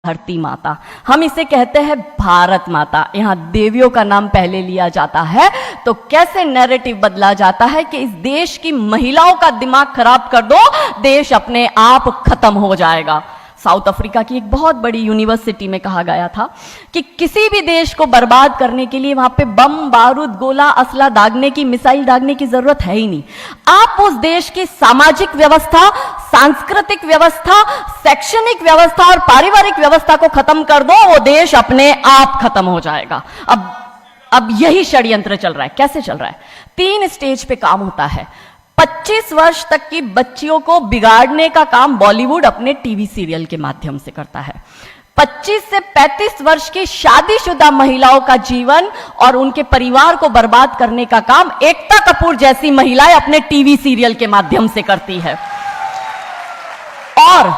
धरती माता, हम इसे कहते हैं भारत माता। यहाँ देवियों का नाम पहले लिया जाता है, तो कैसे नैरेटिव बदला जाता है कि इस देश की महिलाओं का दिमाग खराब कर दो, देश अपने आप खत्म हो जाएगा। साउथ अफ्रीका की एक बहुत बड़ी यूनिवर्सिटी में कहा गया था कि किसी भी देश को बर्बाद करने के लिए वहां पे बम, बारूद, गोला, असला दागने की, मिसाइल दागने की जरूरत है ही नहीं। आप उस देश की सामाजिक व्यवस्था, सांस्कृतिक व्यवस्था, शैक्षणिक व्यवस्था और पारिवारिक व्यवस्था को खत्म कर दो, वो देश अपने आप खत्म हो जाएगा। अब यही षड्यंत्र चल रहा है। कैसे चल रहा है? 3 स्टेज पे काम होता है। 25 वर्ष तक की बच्चियों को बिगाड़ने का काम बॉलीवुड अपने टीवी सीरियल के माध्यम से करता है। 25 से 35 वर्ष की शादीशुदा महिलाओं का जीवन और उनके परिवार को बर्बाद करने का काम एकता कपूर जैसी महिलाएं अपने टीवी सीरियल के माध्यम से करती है। और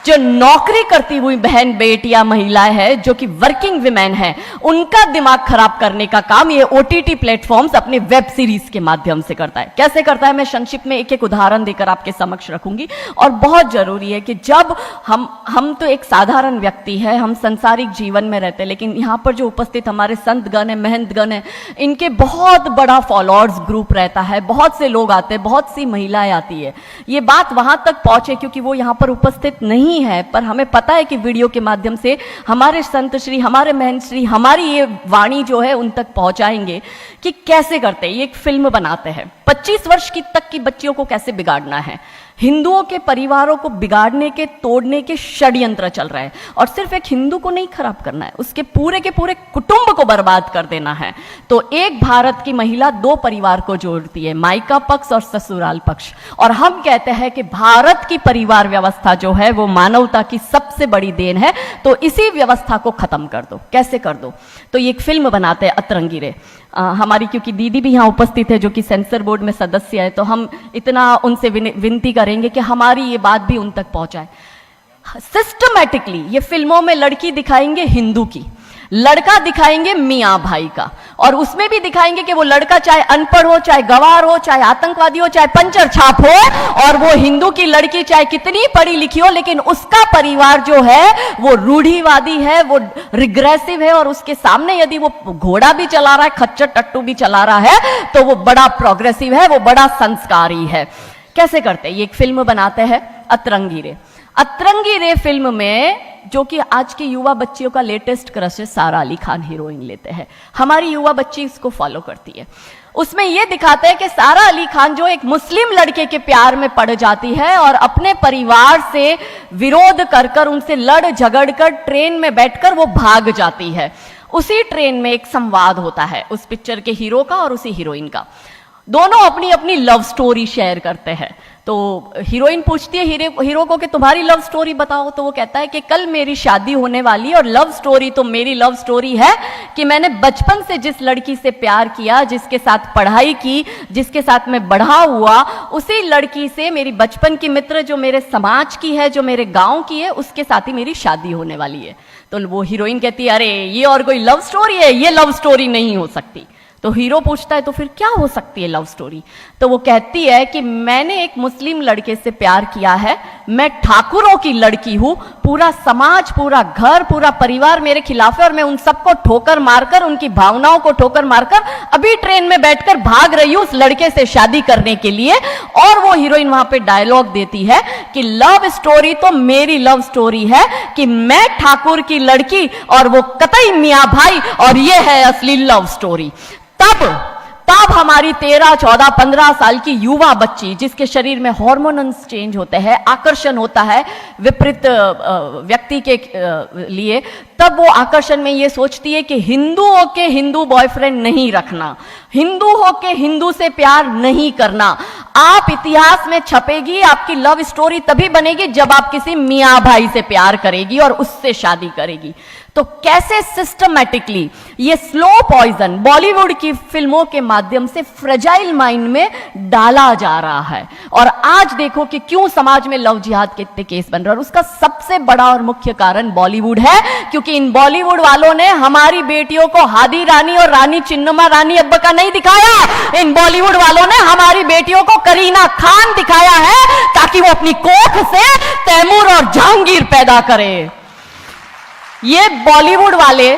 जो नौकरी करती हुई बहन बेटियां महिलाएं हैं, जो कि वर्किंग विमेन हैं, उनका दिमाग खराब करने का काम ये ओटीटी प्लेटफॉर्म्स अपने वेब सीरीज के माध्यम से करता है। कैसे करता है, मैं संक्षिप्त में एक एक उदाहरण देकर आपके समक्ष रखूंगी। और बहुत जरूरी है कि जब हम तो एक साधारण व्यक्ति है, हम संसारिक जीवन में रहते हैं, लेकिन यहाँ पर जो उपस्थित हमारे संतगण है, महंतगण है, इनके बहुत बड़ा फॉलोअर्स ग्रुप रहता है, बहुत से लोग आते हैं, बहुत सी महिलाएं आती है। ये बात वहां तक पहुंचे क्योंकि वो यहाँ पर उपस्थित नहीं है, पर हमें पता है कि वीडियो के माध्यम से हमारे संत श्री, हमारे महंत श्री, हमारी ये वाणी जो है उन तक पहुंचाएंगे कि कैसे करते हैं। ये एक फिल्म बनाते हैं, 25 वर्ष की तक की बच्चियों को कैसे बिगाड़ना है। हिंदुओं के परिवारों को बिगाड़ने के, तोड़ने के षड्यंत्र चल रहा है। और सिर्फ एक हिंदू को नहीं खराब करना है, उसके पूरे के पूरे कुटुंब को बर्बाद कर देना है। तो एक भारत की महिला 2 परिवार को जोड़ती है, मायका पक्ष और ससुराल पक्ष। और हम कहते हैं कि भारत की परिवार व्यवस्था जो है वो मानवता की सबसे बड़ी देन है। तो इसी व्यवस्था को खत्म कर दो। कैसे कर दो? तो ये एक फिल्म बनाते हैं, अतरंगी रे। हमारी क्योंकि दीदी भी यहाँ उपस्थित है जो कि सेंसर बोर्ड में सदस्य है, तो हम इतना उनसे विनती करेंगे कि हमारी ये बात भी उन तक पहुंचाए। सिस्टमैटिकली ये फिल्मों में लड़की दिखाएंगे हिंदू की, लड़का दिखाएंगे मियाँ भाई का, और उसमें भी दिखाएंगे कि वो लड़का चाहे अनपढ़ हो, चाहे गवार हो, चाहे आतंकवादी हो, चाहे पंचर छाप हो, और वो हिंदू की लड़की चाहे कितनी पढ़ी लिखी हो, लेकिन उसका परिवार जो है वो रूढ़िवादी है, वो रिग्रेसिव है, और उसके सामने यदि वो घोड़ा भी चला रहा है, खच्चर टट्टू भी चला रहा है, तो वो बड़ा प्रोग्रेसिव है, वो बड़ा संस्कारी है। कैसे करते हैं? ये एक फिल्म बनाते हैं, अतरंगी रे। अतरंगी रे फिल्म में जो कि आज की युवा बच्चियों का लेटेस्ट क्रश है, सारा अली खान हीरोइन लेते हैं। हमारी युवा बच्ची इसको फॉलो करती है। उसमें यह दिखाते हैं कि सारा अली खान जो एक मुस्लिम लड़के के प्यार में पड़ जाती है और अपने परिवार से विरोध कर कर, उनसे लड़ झगड़ कर ट्रेन में बैठकर वो भाग जाती है। उसी ट्रेन में एक संवाद होता है उस पिक्चर के हीरो का और उसी हीरोइन का। दोनों अपनी अपनी लव स्टोरी शेयर करते हैं। तो हीरोइन पूछती है हीरो को कि तुम्हारी लव स्टोरी बताओ। तो वो कहता है कि कल मेरी शादी होने वाली, और लव स्टोरी तो मेरी लव स्टोरी है कि मैंने बचपन से जिस लड़की से प्यार किया, जिसके साथ पढ़ाई की, जिसके साथ मैं बढ़ा हुआ, उसी लड़की से, मेरी बचपन की मित्र जो मेरे समाज की है, जो मेरे गांव की है, उसके साथ ही मेरी शादी होने वाली है। तो वो हीरोइन कहती है अरे ये और कोई लव स्टोरी है, ये लव स्टोरी नहीं हो सकती। तो हीरो पूछता है तो फिर क्या हो सकती है लव स्टोरी? तो वो कहती है कि मैंने एक मुस्लिम लड़के से प्यार किया है, मैं ठाकुरों की लड़की हूं, पूरा समाज, पूरा घर, पूरा परिवार मेरे खिलाफ है, और मैं उन सबको ठोकर मारकर, उनकी भावनाओं को ठोकर मारकर अभी ट्रेन में बैठकर भाग रही हूं उस लड़के से शादी करने के लिए। और वो हीरोइन वहां पे डायलॉग देती है कि लव स्टोरी तो मेरी लव स्टोरी है कि मैं ठाकुर की लड़की और वो कतई मियाँ भाई, और ये है असली लव स्टोरी। तब हमारी 13, 14, 15 साल की युवा बच्ची, जिसके शरीर में हार्मोन्स चेंज होते हैं, आकर्षण होता है विपरीत व्यक्ति के लिए, तब वो आकर्षण में ये सोचती है कि हिंदू होके हिंदू बॉयफ्रेंड नहीं रखना, हिंदू होके हिंदू से प्यार नहीं करना। आप इतिहास में छपेगी, आपकी लव स्टोरी तभी बनेगी जब आप किसी मियाँ भाई से प्यार करेगी और उससे शादी करेगी। तो कैसे सिस्टमैटिकली ये स्लो पॉइजन बॉलीवुड की फिल्मों के माध्यम से फ्रेजाइल माइंड में डाला जा रहा है। और आज देखो कि क्यों समाज में लव जिहाद के इतने केस बन रहे हैं, और उसका सबसे बड़ा और मुख्य कारण बॉलीवुड है, क्योंकि इन बॉलीवुड वालों ने हमारी बेटियों को हादी रानी और रानी चिन्नमा रानी अब्बा का नहीं दिखाया। इन बॉलीवुड वालों ने हमारी बेटियों को करीना खान दिखाया है ताकि वो अपनी कोख से तैमूर और जहांगीर पैदा करे। ये बॉलीवुड वाले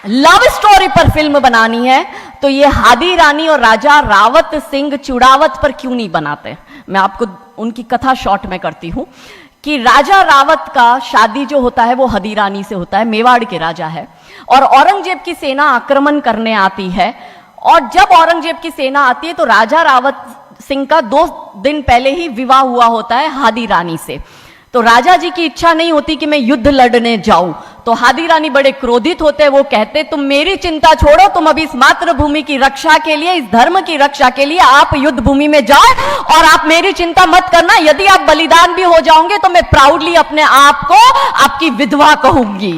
लव स्टोरी पर फिल्म बनानी है तो ये हादी रानी और राजा रावत सिंह चुड़ावत पर क्यों नहीं बनाते? मैं आपको उनकी कथा शॉर्ट में करती हूं कि राजा रावत का शादी जो होता है वो हदी रानी से होता है, मेवाड़ के राजा है, और औरंगजेब की सेना आक्रमण करने आती है। और जब औरंगजेब की सेना आती है तो राजा रावत सिंह का 2 दिन पहले ही विवाह हुआ होता है हादी रानी से। तो राजा जी की इच्छा नहीं होती कि मैं युद्ध लड़ने जाऊं, तो हादी रानी बड़े क्रोधित होते, वो कहते तुम मेरी चिंता छोड़ो, तुम अभी इस मातृभूमि की रक्षा के लिए, इस धर्म की रक्षा के लिए आप युद्ध भूमि में जाओ और आप मेरी चिंता मत करना, यदि आप बलिदान भी हो जाओगे तो मैं प्राउडली अपने आप को आपकी विधवा कहूंगी।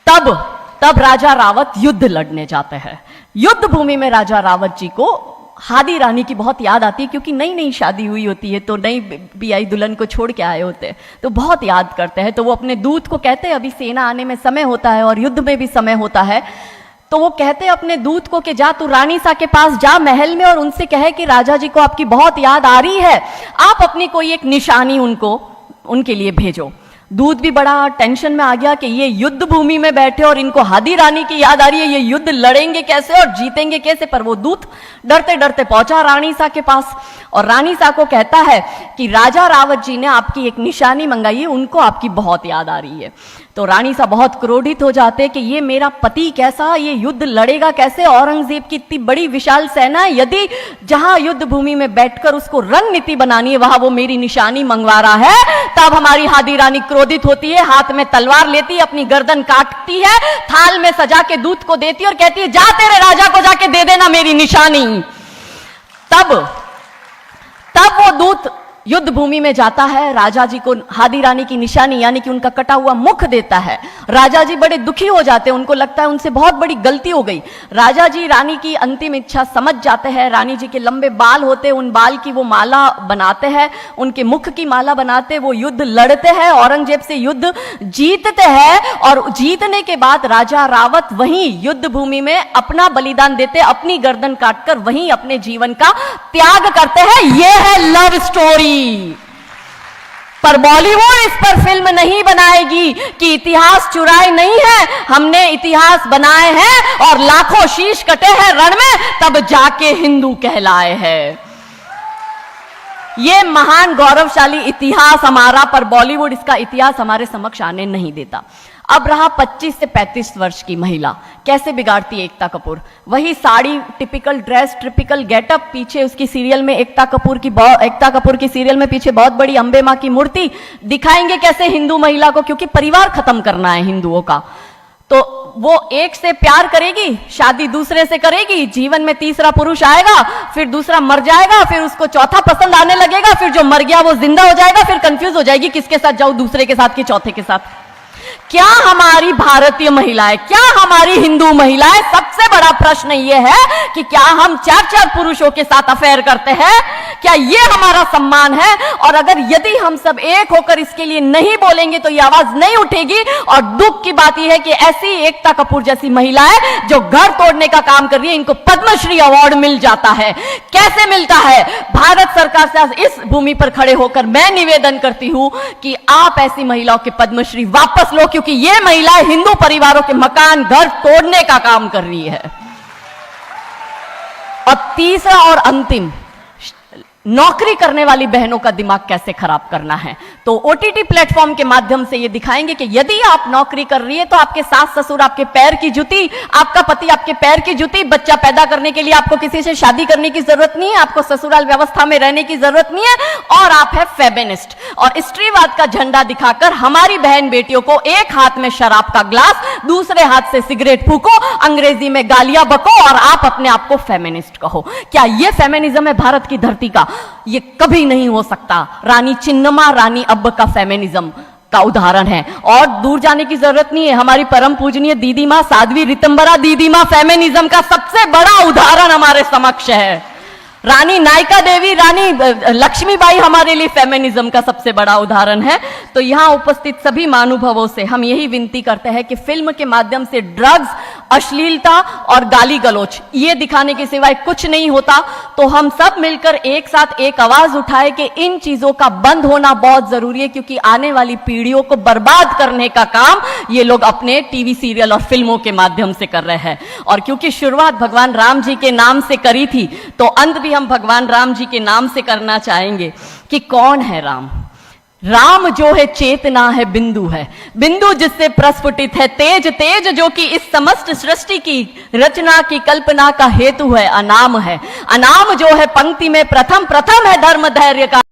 तब राजा रावत युद्ध लड़ने जाते हैं। युद्ध भूमि में राजा रावत जी को हादी रानी की बहुत याद आती है, क्योंकि नई नई शादी हुई होती है तो नई बियाई दुल्हन को छोड़ के आए होते हैं, तो बहुत याद करते हैं। तो वो अपने दूत को कहते हैं, अभी सेना आने में समय होता है और युद्ध में भी समय होता है, तो वो कहते हैं अपने दूत को कि जा तू रानी सा के पास जा महल में और उनसे कहे कि राजा जी को आपकी बहुत याद आ रही है, आप अपनी कोई एक निशानी उनके लिए भेजो। दूत भी बड़ा टेंशन में आ गया कि ये युद्ध भूमि में बैठे और इनको हादी रानी की याद आ रही है, ये युद्ध लड़ेंगे कैसे और जीतेंगे कैसे। पर वो दूत डरते डरते पहुंचा रानी सा के पास और रानी सा को कहता है कि राजा रावत जी ने आपकी एक निशानी मंगाई है, उनको आपकी बहुत याद आ रही है। तो रानी सा बहुत क्रोधित हो जाते कि ये मेरा पति कैसा, ये युद्ध लड़ेगा कैसे, औरंगजेब की इतनी बड़ी विशाल सेना है, यदि जहां युद्ध भूमि में बैठकर उसको रणनीति बनानी है वहां वो मेरी निशानी मंगवा रहा है। तब हमारी हादी रानी क्रोधित होती है, हाथ में तलवार लेती है, अपनी गर्दन काटती है, थाल में सजा के दूत को देती है और कहती है जा तेरे राजा को जाके दे देना मेरी निशानी। तब वो दूत युद्ध भूमि में जाता है, राजा जी को हादी रानी की निशानी यानी कि उनका कटा हुआ मुख देता है। राजा जी बड़े दुखी हो जाते हैं, उनको लगता है उनसे बहुत बड़ी गलती हो गई। राजा जी रानी की अंतिम इच्छा समझ जाते हैं, रानी जी के लंबे बाल होते हैं, उन बाल की वो माला बनाते हैं, उनके मुख की माला बनाते, वो युद्ध लड़ते हैं, औरंगजेब से युद्ध जीतते हैं और जीतने के बाद राजा रावत वहीं युद्ध भूमि में अपना बलिदान देते, अपनी गर्दन काटकर वहीं अपने जीवन का त्याग करते हैं। यह है लव स्टोरी। पर बॉलीवुड इस पर फिल्म नहीं बनाएगी कि इतिहास चुराए नहीं है, हमने इतिहास बनाए हैं और लाखों शीश कटे हैं रण में, तब जाके हिंदू कहलाए हैं। ये महान गौरवशाली इतिहास हमारा, पर बॉलीवुड इसका इतिहास हमारे समक्ष आने नहीं देता। अब रहा 25 से 35 वर्ष की महिला, कैसे बिगाड़ती है एकता कपूर। वही sari, typical dress, typical getup, पीछे उसकी सीरियल में एकता कपूर की सीरियल में पीछे बहुत बड़ी अंबे मां की मूर्ति। दिखाएंगे कैसे हिंदू महिला को, क्योंकि परिवार खत्म करना है हिंदुओं का। तो वो एक से प्यार करेगी, शादी दूसरे से करेगी, जीवन में तीसरा पुरुष आएगा, फिर दूसरा मर जाएगा, फिर उसको चौथा पसंद आने लगेगा, फिर जो मर गया वो जिंदा हो जाएगा, फिर कंफ्यूज हो जाएगी किसके साथ जाऊं, दूसरे के साथ कि चौथे के साथ। क्या हमारी भारतीय महिलाएं, क्या हमारी हिंदू महिलाएं, सबसे बड़ा प्रश्न यह है कि क्या हम 4-4 पुरुषों के साथ अफेयर करते हैं? क्या यह हमारा सम्मान है? और अगर यदि हम सब एक होकर इसके लिए नहीं बोलेंगे तो यह आवाज नहीं उठेगी। और दुख की बात यह है कि ऐसी एकता कपूर जैसी महिलाएं जो घर तोड़ने का काम कर रही है, इनको पद्मश्री अवार्ड मिल जाता है। कैसे मिलता है? भारत सरकार से इस भूमि पर खड़े होकर मैं निवेदन करती हूं कि आप ऐसी महिलाओं के पद्मश्री वापस लो, क्योंकि ये महिलाएं हिंदू परिवारों के मकान, घर तोड़ने का काम कर रही है। और तीसरा और अंतिम, नौकरी करने वाली बहनों का दिमाग कैसे खराब करना है। तो ओटीटी प्लेटफॉर्म के माध्यम से ये दिखाएंगे कि यदि आप नौकरी कर रही है तो आपके सास ससुर आपके पैर की जूती, आपका पति आपके पैर की जूती। बच्चा पैदा करने के लिए आपको किसी से शादी करने की जरूरत नहीं है, आपको ससुराल व्यवस्था में रहने की जरूरत नहीं है, और आप है फेमिनिस्ट। और स्त्रीवाद का झंडा दिखाकर हमारी बहन बेटियों को एक हाथ में शराब का ग्लास, दूसरे हाथ से सिगरेट फूको, अंग्रेजी में गालियां बको और आप अपने आप को फेमिनिस्ट कहो। क्या यह फेमिनिज्म है भारत की धरती का? ये कभी नहीं हो सकता। रानी चिन्नमा, रानी अब्ब का फेमिनिज्म का उदाहरण है, और दूर जाने की जरूरत नहीं है। हमारी परम पूजनीय दीदी मां साध्वी रितंबरा दीदी मां फेमिनिज्म का सबसे बड़ा उदाहरण हमारे समक्ष है। रानी नायका देवी, रानी लक्ष्मीबाई हमारे लिए फेमिनिज्म का सबसे बड़ा उदाहरण है। तो यहां उपस्थित सभी महानुभावों से हम यही विनती करते हैं कि फिल्म के माध्यम से ड्रग्स अश्लीलता और गाली गलौच, ये दिखाने के सिवाय कुछ नहीं होता। तो हम सब मिलकर एक साथ एक आवाज उठाए कि इन चीजों का बंद होना बहुत जरूरी है, क्योंकि आने वाली पीढ़ियों को बर्बाद करने का काम ये लोग अपने टीवी सीरियल और फिल्मों के माध्यम से कर रहे हैं। और क्योंकि शुरुआत भगवान राम जी के नाम से करी थी, तो अंत भी हम भगवान राम जी के नाम से करना चाहेंगे कि कौन है राम। राम जो है चेतना है, बिंदु है, बिंदु जिससे प्रस्फुटित है तेज, तेज जो कि इस समस्त सृष्टि की रचना की कल्पना का हेतु है, अनाम है, अनाम जो है पंक्ति में प्रथम, प्रथम है धर्म धैर्य का